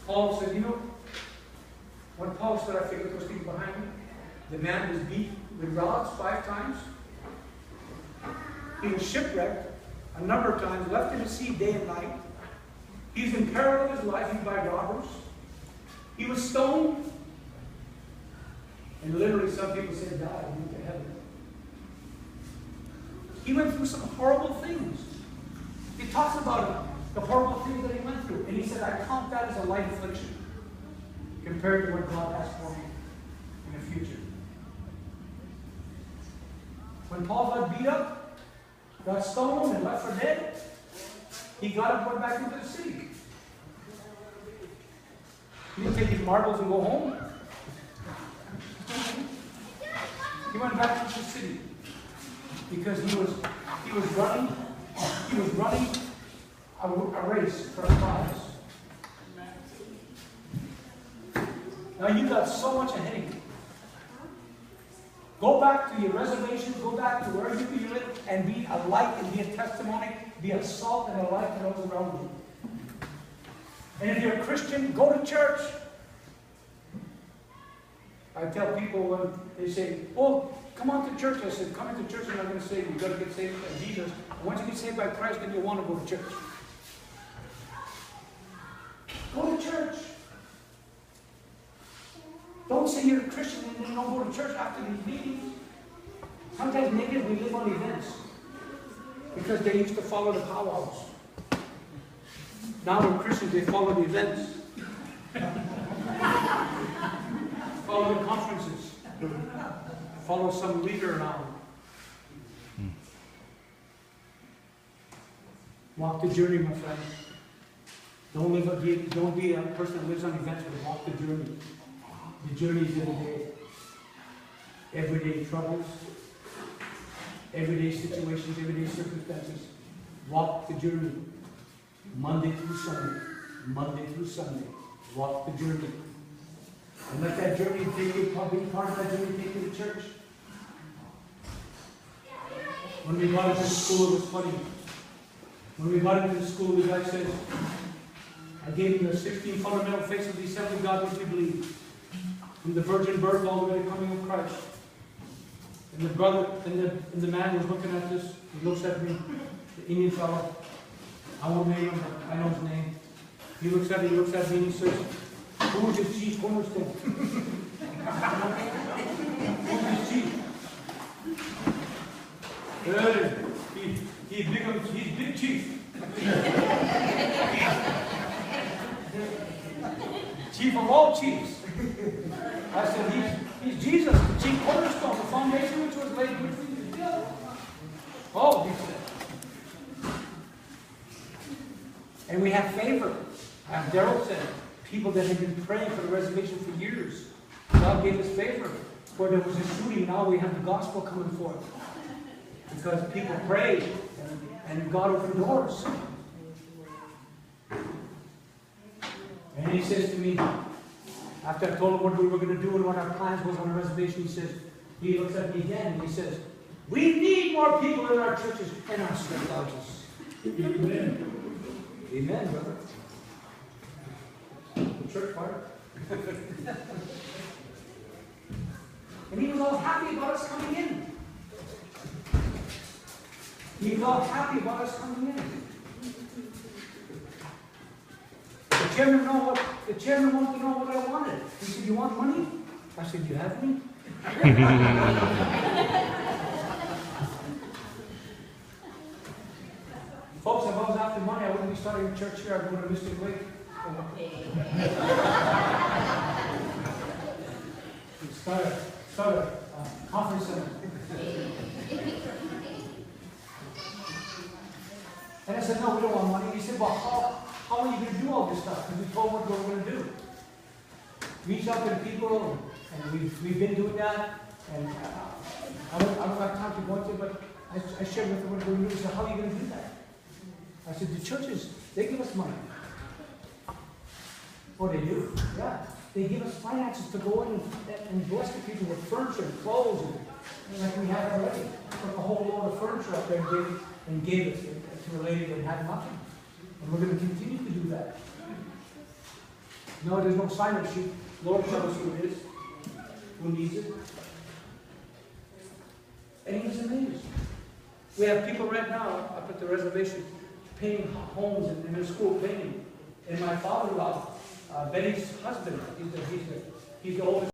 Paul said, you know, when Paul said, I figured those people behind me, the man was beat with rods 5 times. He was shipwrecked a number of times, left in the sea day and night. He's in peril of his life. He's by robbers. He was stoned. And literally some people said, died, and went to heaven. He went through some horrible things. He talks about the horrible things that he went through. And he said, I count that as a light affliction compared to what God has for me in the future. When Paul got beat up, got stoned, and left for dead, he got up and went back into the city. He didn't take his marbles and go home. He went back into the city because he was running a race for a prize. Now you got so much ahead of you. Go back to your reservations, go back to wherever you live, and be a light and be a testimony, be a salt and a light to those around you. And if you're a Christian, go to church. I tell people when they say, oh, come on to church. I said, come into church, and I'm going to say, you've got to get saved by Jesus. And once you get saved by Christ, then you want to go to church. Go to church. Don't say you're a Christian and then don't go to church after these meetings. Sometimes niggas, we live on events because they used to follow the powwows. Now we're Christians, they follow the events. Follow the conferences. Follow some leader now. Walk the journey, my friend. Don't be a person that lives on events, but walk the journey. The journey is every day. Everyday troubles, everyday situations, everyday circumstances. Walk the journey. Monday through Sunday. Monday through Sunday. Walk the journey. And let that journey take you, probably part of that journey take you to church. When we got into school, it was funny. When we got into the school, the guy says, I gave him the 16 fundamental faiths of the Assembly of God which we believe. From the virgin birth all the way to the coming of Christ. And the brother, and the man was looking at this. He looks at me, the Indian fellow. I won't name him, but I know his name. He looks at me, and he says, who's his chief cornerstone? Who's his chief? He's big chief. Chief of all chiefs. I said, he's Jesus, the chief cornerstone, the foundation which was laid between the other. Oh, he said. And we have favor. As Daryl said, people that have been praying for the reservation for years. God gave us favor. Where there was a shooting, now we have the gospel coming forth. Because people prayed and God opened doors. And he says to me, after I told him what we were going to do and what our plans was on the reservation, he looks at me again and he says, we need more people in our churches and our street lodges. Amen. Amen, brother. The church part. And he was all happy about us coming in. He was all happy about us coming in. The chairman wanted to know what I wanted. He said, you want money? I said, you have any? Folks, if I was after money, I wouldn't be starting a church here. I'd go to Mystic Lake. Start a conference center. And I said, no, we don't want money. He said, well, how are you going to do all this stuff? Because we told him what we were going to do. Reach out to the people, and we've been doing that. And I don't have time to go into it, but I shared with them what we're going to do. He said, how are you going to do that? I said, the churches, they give us money. Oh, they do? Yeah. They give us finances to go in and bless the people with furniture and clothes, and like we have already. Took a whole load of furniture up there and gave it to a lady that had nothing. And we're going to continue to do that. No, there's no sign-up sheet. Lord tells us who it is, who needs it. And he was amazed. We have people right now up at the reservation painting homes in their school painting. And my father-in-law, Betty's husband, he's the oldest.